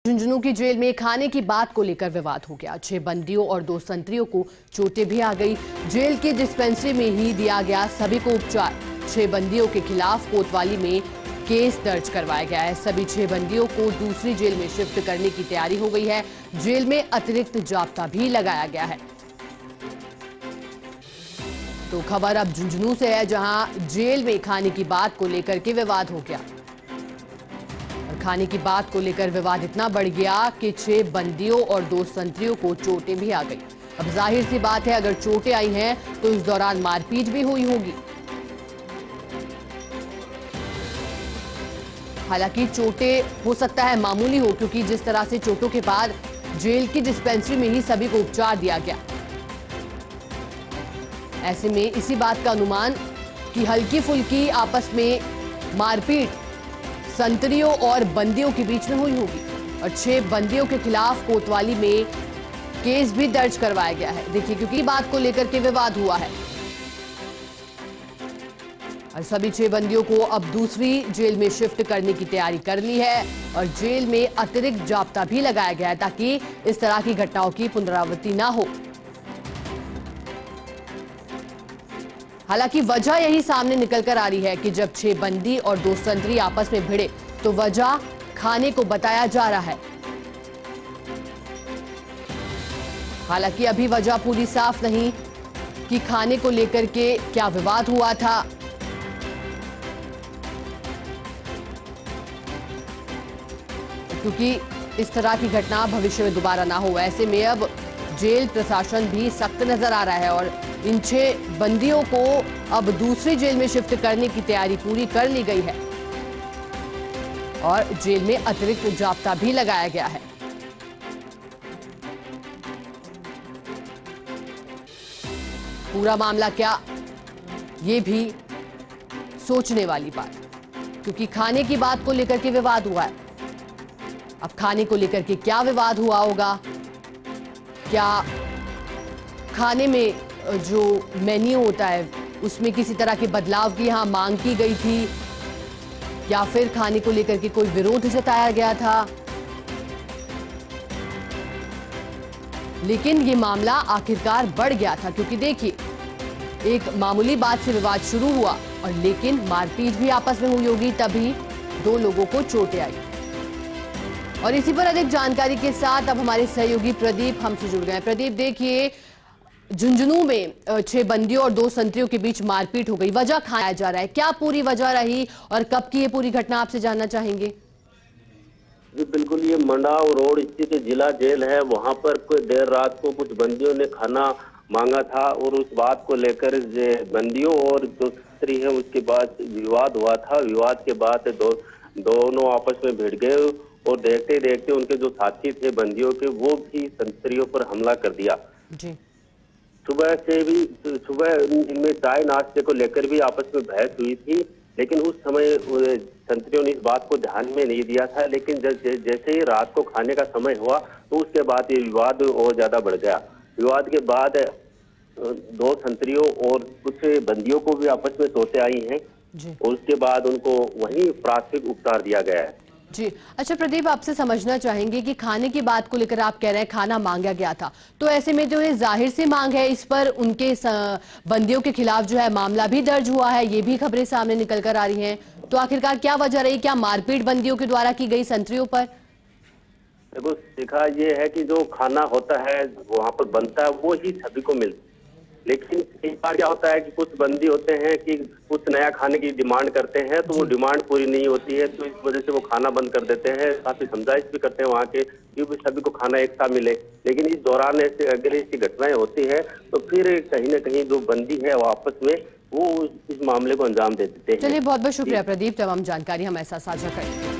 झुंझुनू की जेल में खाने की बात को लेकर विवाद हो गया। 6 बंदियों और 2 संतरियों को चोटें भी आ गई। जेल की डिस्पेंसरी में ही दिया गया सभी को उपचार। 6 बंदियों के खिलाफ कोतवाली में केस दर्ज करवाया गया है। सभी 6 बंदियों को दूसरी जेल में शिफ्ट करने की तैयारी हो गई है। जेल में अतिरिक्त जाब्ता भी लगाया गया है। तो खबर अब झुंझुनू से है, जहां जेल में खाने की बात को लेकर के विवाद हो गया। खाने की बात को लेकर विवाद इतना बढ़ गया कि 6 बंदियों और 2 संतरियों को चोटें भी आ गई। अब जाहिर सी बात है, अगर चोटें आई हैं तो इस दौरान मारपीट भी हुई होगी। हालांकि चोटें हो सकता है मामूली हो, क्योंकि जिस तरह से चोटों के बाद जेल की डिस्पेंसरी में ही सभी को उपचार दिया गया। ऐसे में इसी बात का अनुमान कि हल्की फुल्की आपस में मारपीट संतरियों और बंदियों के बीच में हुई होगी और 6 बंदियों के खिलाफ कोतवाली में केस भी दर्ज करवाया गया है। देखिए, क्योंकि बात को लेकर के विवाद हुआ है और सभी 6 बंदियों को अब दूसरी जेल में शिफ्ट करने की तैयारी कर ली है और जेल में अतिरिक्त जाब्ता भी लगाया गया है, ताकि इस तरह की घटनाओं की पुनरावृत्ति ना हो। हालांकि वजह यही सामने निकल कर आ रही है कि जब 6 बंदी और 2 संतरी आपस में भिड़े तो वजह खाने को बताया जा रहा है। हालांकि अभी वजह पूरी साफ नहीं कि खाने को लेकर के क्या विवाद हुआ था। क्योंकि इस तरह की घटना भविष्य में दोबारा ना हो, ऐसे में अब जेल प्रशासन भी सख्त नजर आ रहा है और इन 6 बंदियों को अब दूसरी जेल में शिफ्ट करने की तैयारी पूरी कर ली गई है और जेल में अतिरिक्त जाब्ता भी लगाया गया है। पूरा मामला क्या, ये भी सोचने वाली बात, क्योंकि खाने की बात को लेकर के विवाद हुआ है। अब खाने को लेकर के क्या विवाद हुआ होगा, क्या खाने में जो मेन्यू होता है उसमें किसी तरह के बदलाव की यहां मांग की गई थी, या फिर खाने को लेकर के कोई विरोध जताया गया था। लेकिन ये मामला आखिरकार बढ़ गया था, क्योंकि देखिए, एक मामूली बात से विवाद शुरू हुआ और लेकिन मारपीट भी आपस में हुई होगी, तभी 2 लोगों को चोटें आई। और इसी पर अधिक जानकारी के साथ अब हमारे सहयोगी प्रदीप हमसे जुड़ गए। प्रदीप, देखिए, झुंझुनू में 6 बंदियों और 2 संतरियों के बीच मारपीट हो गई, वजह खाया जा रहा है, क्या पूरी वजह रही और कब की ये पूरी घटना, आपसे जानना चाहेंगे। जी बिल्कुल, ये मंडाव रोड स्थित जिला जेल है। वहां पर कोई देर रात को कुछ बंदियों ने खाना मांगा था और उस बात को लेकर बंदियों और जो संतरी है उसके बाद विवाद हुआ था। विवाद के बाद दोनों आपस में भिड़ गए और देखते देखते उनके जो साथी थे बंदियों के, वो भी संतरियों पर हमला कर दिया। जी। सुबह इनमें चाय नाश्ते को लेकर भी आपस में बहस हुई थी, लेकिन उस समय संतरियों ने इस बात को ध्यान में नहीं दिया था। लेकिन जैसे ही रात को खाने का समय हुआ तो उसके बाद ये विवाद और ज्यादा बढ़ गया। विवाद के बाद 2 संतरियों और कुछ बंदियों को भी आपस में चोटें आई हैं और उसके बाद उनको वहीं प्राथमिक उपचार दिया गया है। जी, अच्छा प्रदीप, आपसे समझना चाहेंगे कि खाने की बात को लेकर आप कह रहे हैं खाना मांगा गया था, तो ऐसे में जो है जाहिर सी मांग है, इस पर उनके बंदियों के खिलाफ जो है मामला भी दर्ज हुआ है, ये भी खबरें सामने निकल कर आ रही हैं। तो आखिरकार क्या वजह रही, क्या मारपीट बंदियों के द्वारा की गई संतरियों पर? देखो, सीखा ये है कि जो खाना होता है वहाँ पर बनता है वो ही सभी को मिलता है, लेकिन एक बार क्या होता है कि कुछ बंदी होते हैं कि कुछ नया खाने की डिमांड करते हैं, तो वो डिमांड पूरी नहीं होती है, तो इस वजह से वो खाना बंद कर देते हैं। काफी समझाइश भी करते हैं वहाँ के कि सभी को खाना एक साथ मिले, लेकिन इस दौरान ऐसे अगर ऐसी घटनाएं होती है तो फिर कहीं ना कहीं जो बंदी है वो आपस में वो इस मामले को अंजाम दे देते हैं। चलिए, बहुत बहुत शुक्रिया प्रदीप, तमाम जानकारी हम ऐसा साझा करें।